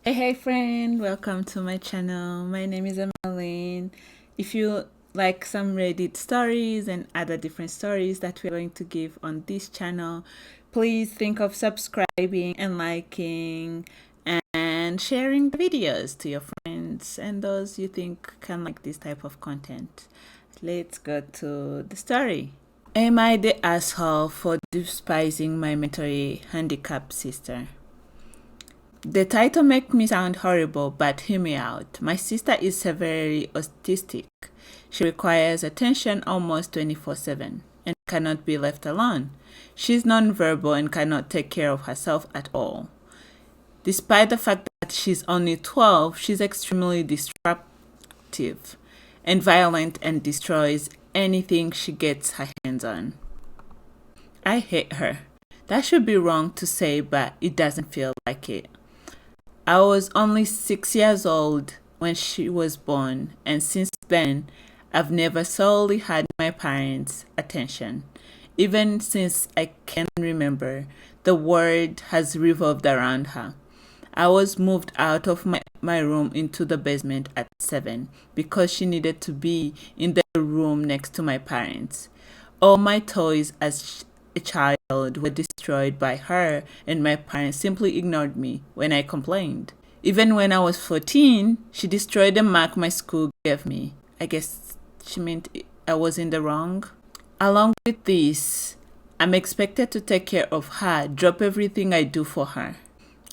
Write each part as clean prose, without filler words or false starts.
Hey friend, welcome to my channel. My name is Emmeline. If you like some Reddit stories and other different stories that we're going to give on this channel, please think of subscribing and liking and sharing the videos to your friends and those you think can like this type of content. Let's go to the story. Am I the asshole for despising my mentally handicapped sister? The title makes me sound horrible, but hear me out. My sister is severely autistic. She requires attention almost 24/7 and cannot be left alone. She's nonverbal and cannot take care of herself at all. Despite the fact that she's only 12, she's extremely disruptive and violent and destroys anything she gets her hands on. I hate her. That should be wrong to say, but it doesn't feel like it. I was only 6 years old when she was born, and since then, I've never solely had my parents' attention. Even since I can remember, the world has revolved around her. I was moved out of my room into the basement at 7 because she needed to be in the room next to my parents. All my toys as a child were destroyed by her, and my parents simply ignored me when I complained. Even when I was 14, she destroyed the mark my school gave me. I guess she meant I was in the wrong. Along with this, I'm expected to take care of her, drop everything I do for her.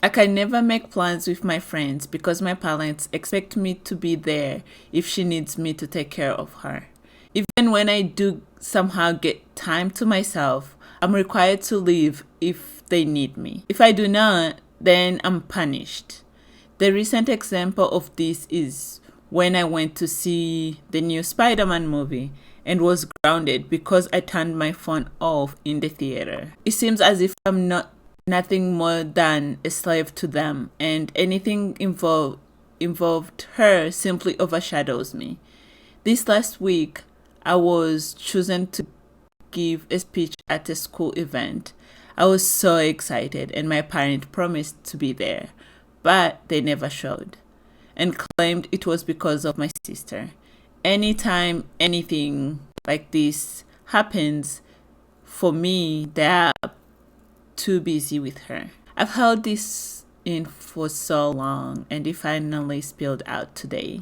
I can never make plans with my friends because my parents expect me to be there if she needs me to take care of her. Even when I do somehow get time to myself, I'm required to leave if they need me. If I do not, then I'm punished. The recent example of this is when I went to see the new Spider-Man movie and was grounded because I turned my phone off in the theater. It seems as if I'm nothing more than a slave to them, and anything involved her simply overshadows me. This last week, I was chosen to give a speech at a school event. I was so excited, and my parents promised to be there, but they never showed and claimed it was because of my sister. Anytime anything like this happens, for me, they are too busy with her. I've held this in for so long, and it finally spilled out today.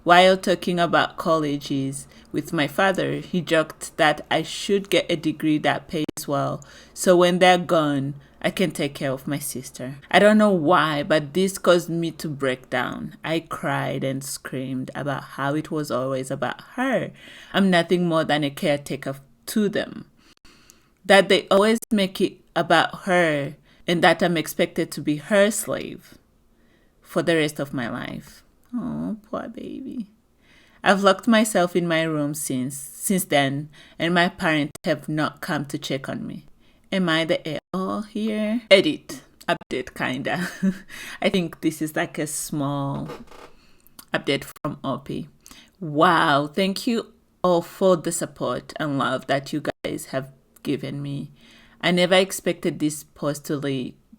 While talking about colleges with my father, he joked that I should get a degree that pays well, so when they're gone, I can take care of my sister. I don't know why, but this caused me to break down. I cried and screamed about how it was always about her. I'm nothing more than a caretaker to them. That they always make it about her, and that I'm expected to be her slave for the rest of my life. Oh, poor baby. I've locked myself in my room since then, and my parents have not come to check on me. Am I the a-hole here? Update kinda. I think this is like a small update from OP. Wow, thank you all for the support and love that you guys have given me. I never expected this post to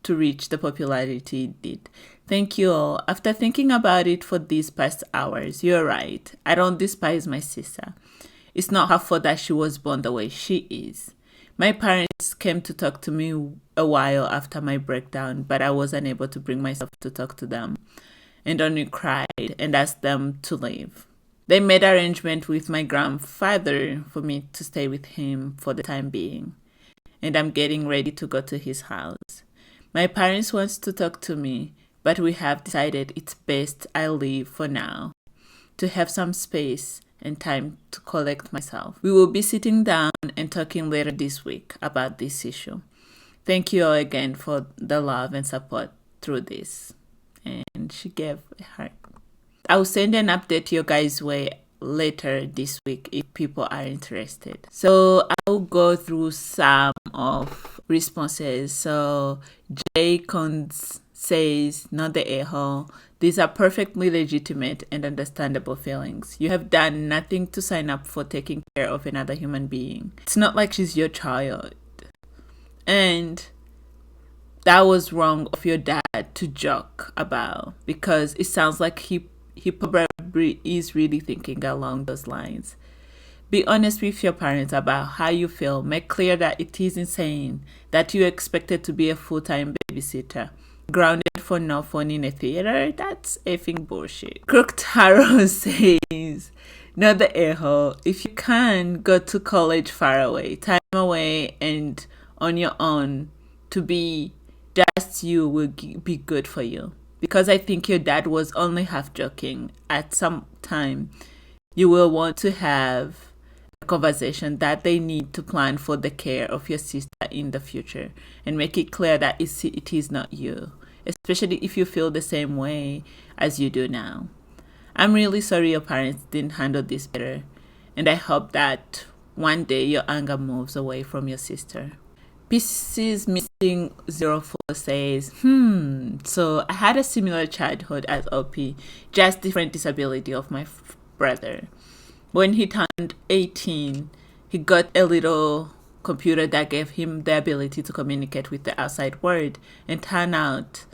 reach the popularity it did. Thank you all. After thinking about it for these past hours, you're right. I don't despise my sister. It's not her fault that she was born the way she is. My parents came to talk to me a while after my breakdown, but I was unable to bring myself to talk to them and only cried and asked them to leave. They made arrangement with my grandfather for me to stay with him for the time being, and I'm getting ready to go to his house. My parents want to talk to me, but we have decided it's best I leave for now to have some space and time to collect myself. We will be sitting down and talking later this week about this issue. Thank you all again for the love and support through this. And she gave a heart. I'll send an update your guys' way later this week if people are interested. So I'll go through some of responses. So Jay Cons says, not the a-hole. These are perfectly legitimate and understandable feelings. You have done nothing to sign up for taking care of another human being. It's not like she's your child. And that was wrong of your dad to joke about, because it sounds like he probably is really thinking along those lines. Be honest with your parents about how you feel. Make clear that it is insane that you expected to be a full-time babysitter. Grounded for no fun in a theater? That's effing bullshit. Crook Taro says, not the a-hole. If you can, go to college far away, time away and on your own to be just you will be good for you. Because I think your dad was only half joking. At some time, you will want to have conversation that they need to plan for the care of your sister in the future and make it clear that it is not you, especially if you feel the same way as you do now. I'm really sorry your parents didn't handle this better, and I hope that one day your anger moves away from your sister. Pieces Missing 04 says, so I had a similar childhood as OP, just different disability of my brother. When he turned 18, he got a little computer that gave him the ability to communicate with the outside world, and turned out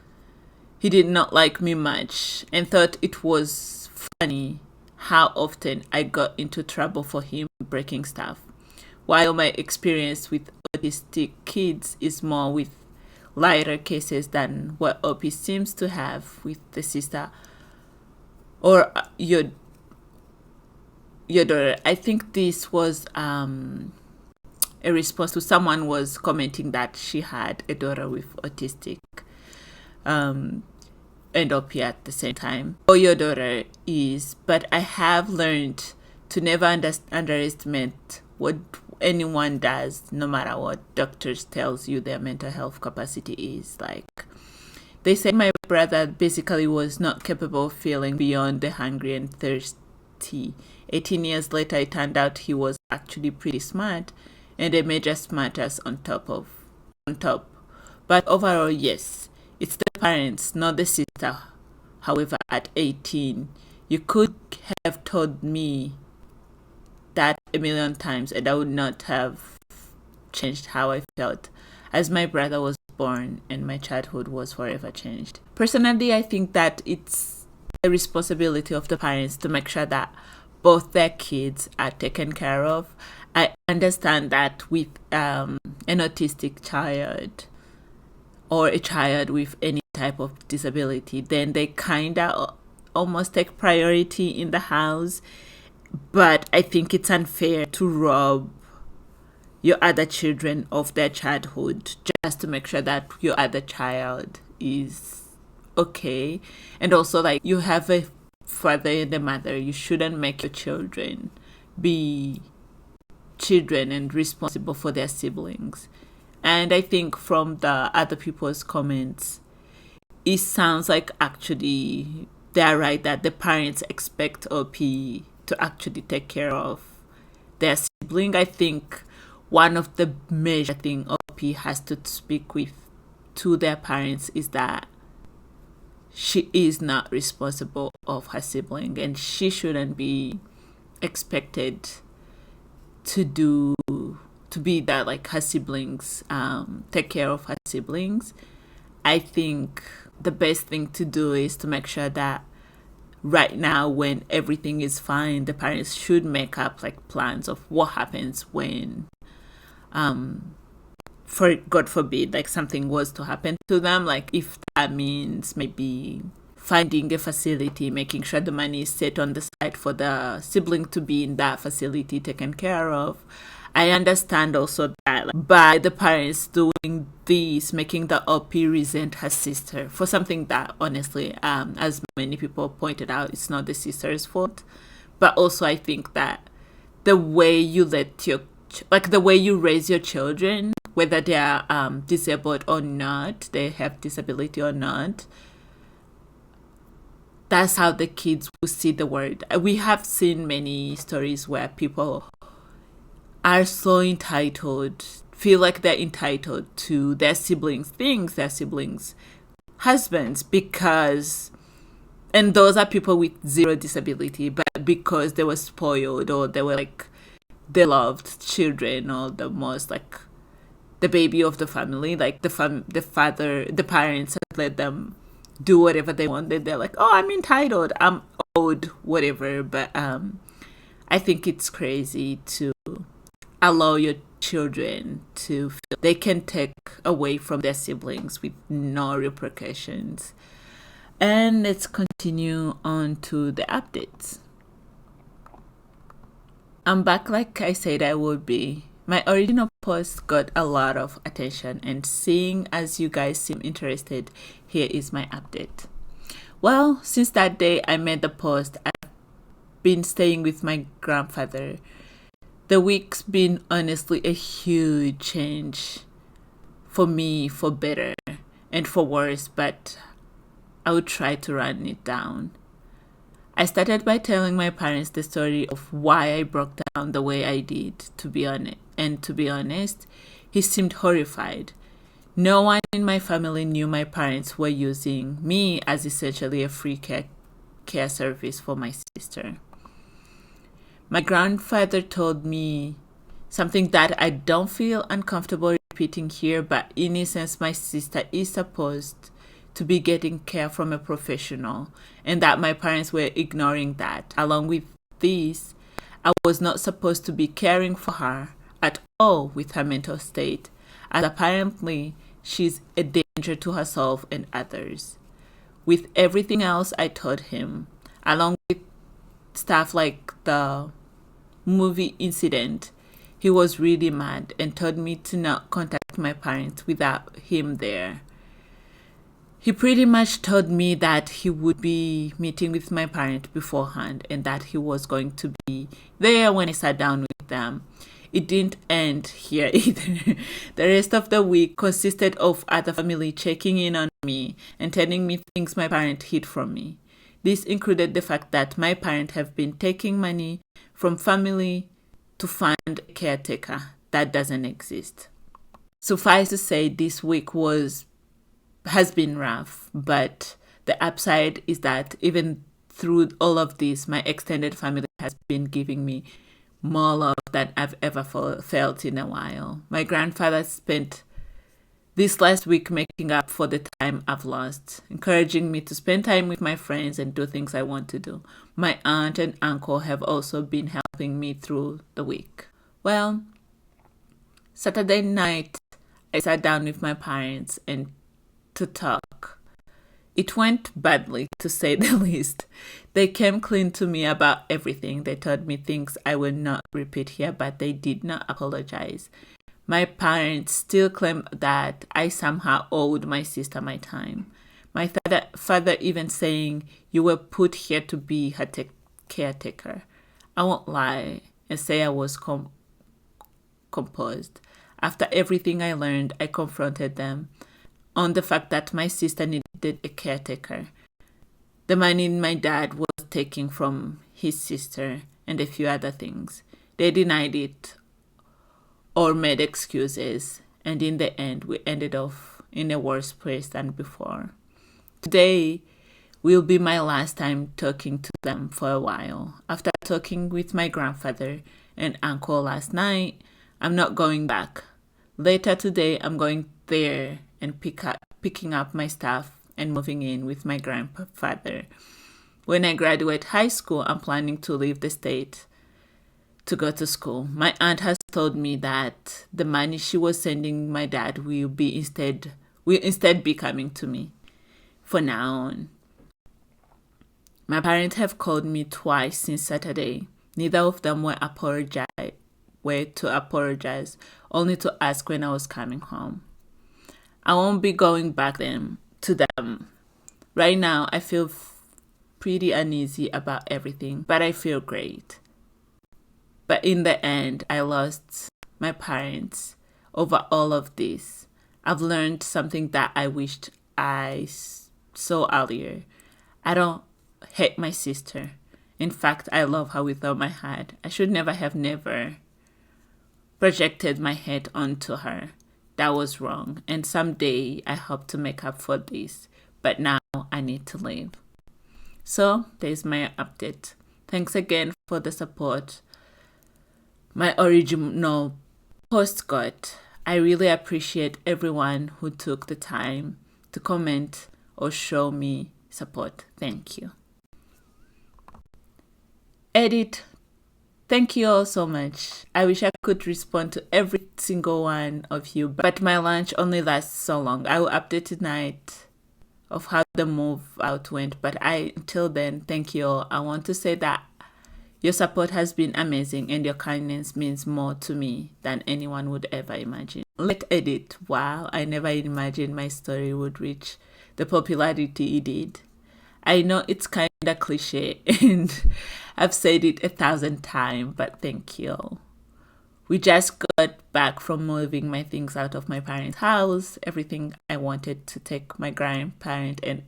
he did not like me much and thought it was funny how often I got into trouble for him breaking stuff. While my experience with autistic kids is more with lighter cases than what OP seems to have with the sister or your daughter. I think this was a response to someone was commenting that she had a daughter with autistic and OP at the same time. Or your daughter is, but I have learned to never underestimate what anyone does, no matter what doctors tells you their mental health capacity is. Like, they said my brother basically was not capable of feeling beyond the hungry and thirsty. 18 years later, it turned out he was actually pretty smart and a major smartass on top. But overall, yes, it's the parents, not the sister. However, at 18, you could have told me that a million times and I would not have changed how I felt, as my brother was born and my childhood was forever changed. Personally, I think that it's a responsibility of the parents to make sure that both their kids are taken care of. I understand that with an autistic child or a child with any type of disability, then they kind of almost take priority in the house. But I think it's unfair to rob your other children of their childhood just to make sure that your other child is okay. And also, like, you have a father and a mother. You shouldn't make your children be children and responsible for their siblings. And I think from the other people's comments, it sounds like actually they're right that the parents expect OP to actually take care of their sibling. I think one of the major thing OP has to speak with to their parents is that she is not responsible of her sibling and she shouldn't be expected to be that, like, her siblings take care of her siblings. I think the best thing to do is to make sure that right now, when everything is fine, the parents should make up like plans of what happens when for God forbid, like, something was to happen to them. Like, if that means maybe finding a facility, making sure the money is set on the side for the sibling to be in that facility taken care of. I understand also that, like, by the parents doing this, making the OP resent her sister for something that honestly, as many people pointed out, it's not the sister's fault. But also I think that the way you the way you raise your children, whether they are disabled or not, they have disability or not, that's how the kids will see the world. We have seen many stories where people are so entitled, feel like they're entitled to their siblings' things, their siblings' husbands, and those are people with zero disability, but because they were spoiled or they were like the loved children or the most like the baby of the family, like the parents had let them do whatever they wanted. They're like, oh, I'm entitled, I'm owed whatever. But I think it's crazy to allow your children to feel they can take away from their siblings with no repercussions. And let's continue on to the updates. I'm back like I said I would be. My original post got a lot of attention, and seeing as you guys seem interested, here is my update. Well, since that day I made the post, I've been staying with my grandfather. The week's been honestly a huge change for me, for better and for worse, but I would try to run it down. I started by telling my parents the story of why I broke down the way I did, to be honest, he seemed horrified. No one in my family knew my parents were using me as essentially a free care service for my sister. My grandfather told me something that I don't feel uncomfortable repeating here, but in essence, my sister is supposed to be getting care from a professional, and that my parents were ignoring that. Along with this, I was not supposed to be caring for her at all with her mental state, as apparently she's a danger to herself and others. With everything else I told him, along with stuff like the movie incident, he was really mad and told me to not contact my parents without him there. He pretty much told me that he would be meeting with my parents beforehand and that he was going to be there when I sat down with them. It didn't end here either. The rest of the week consisted of other family checking in on me and telling me things my parents hid from me. This included the fact that my parents have been taking money from family to fund a caretaker that doesn't exist. Suffice to say, this week has been rough, but the upside is that even through all of this, my extended family has been giving me more love than I've ever felt in a while. My grandfather spent this last week making up for the time I've lost, encouraging me to spend time with my friends and do things I want to do. My aunt and uncle have also been helping me through the week. Well, Saturday night, I sat down with my parents and to talk. It went badly, to say the least. They came clean to me about everything. They told me things I will not repeat here, but they did not apologize. My parents still claim that I somehow owed my sister my time. My father even saying, you were put here to be her caretaker. I won't lie and say I was composed. After everything I learned, I confronted them on the fact that my sister needed a caretaker. The money my dad was taking from his sister and a few other things. They denied it or made excuses, and in the end, we ended up in a worse place than before. Today will be my last time talking to them for a while. After talking with my grandfather and uncle last night, I'm not going back. Later today, I'm going there and picking up my stuff and moving in with my grandfather. When I graduate high school, I'm planning to leave the state to go to school. My aunt has told me that the money she was sending my dad will instead be coming to me for now on. My parents have called me twice since Saturday. Neither of them were to apologize, only to ask when I was coming home. I won't be going back to them. Right now, I feel pretty uneasy about everything, but I feel great. But in the end, I lost my parents over all of this. I've learned something that I wished I saw earlier. I don't hate my sister. In fact, I love her with all my heart. I should never projected my hate onto her. That was wrong, and someday I hope to make up for this, but now I need to leave. So, there's my update. Thanks again for the support. My original post got I really appreciate everyone who took the time to comment or show me support. Thank you. Edit. Thank you all so much. I wish I could respond to every single one of you, but my lunch only lasts so long. I will update tonight of how the move out went, but until then, thank you all. I want to say that your support has been amazing and your kindness means more to me than anyone would ever imagine. Let edit. Wow, I never imagined my story would reach the popularity it did. I know it's kind of cliche and I've said it 1,000 times, but thank you all. We just got back from moving my things out of my parents' house. Everything I wanted to take my grandparent and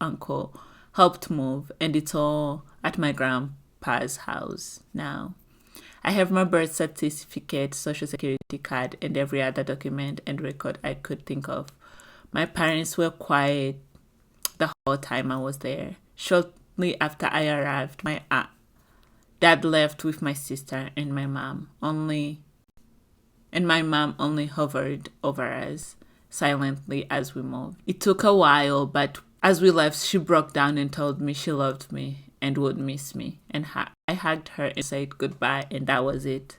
uncle helped move, and it's all at my grandpa's house now. I have my birth certificate, social security card, and every other document and record I could think of. My parents were quiet the whole time I was there. Shortly after I arrived, my dad left with my sister and my mom only hovered over us silently as we moved. It took a while, but as we left, she broke down and told me she loved me and would miss me. And I hugged her and said goodbye, and that was it.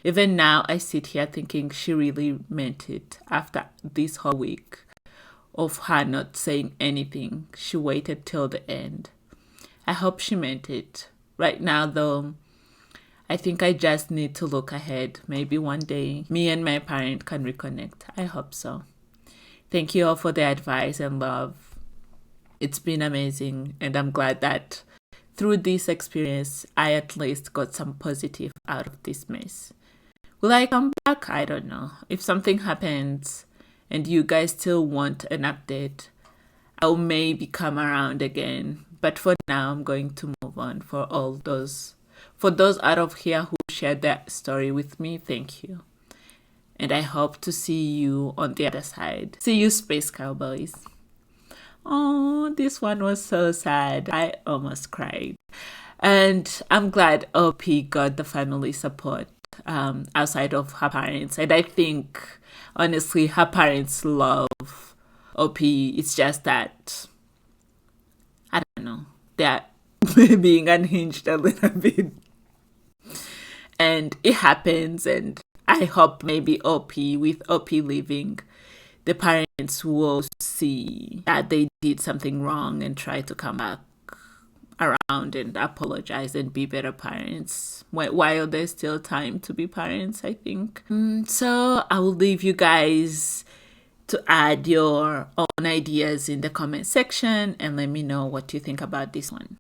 Even now, I sit here thinking she really meant it. After this whole week of her not saying anything, she waited till the end. I hope she meant it. Right now, though, I think I just need to look ahead. Maybe one day, me and my parent can reconnect. I hope so. Thank you all for the advice and love. It's been amazing, and I'm glad that through this experience, I at least got some positive out of this mess. Will I come back? I don't know. If something happens and you guys still want an update, I'll maybe come around again. But for now, I'm going to move on. For those out of here who shared their story with me, thank you. And I hope to see you on the other side. See you, Space Cowboys. Oh, this one was so sad. I almost cried. And I'm glad OP got the family support outside of her parents. And I think, honestly, her parents love OP. It's just that, I don't know, they're being unhinged a little bit. And it happens, and I hope maybe with OP leaving, the parents will see that they did something wrong and try to come back around and apologize and be better parents while there's still time to be parents, I think. So I will leave you guys to add your own ideas in the comment section and let me know what you think about this one.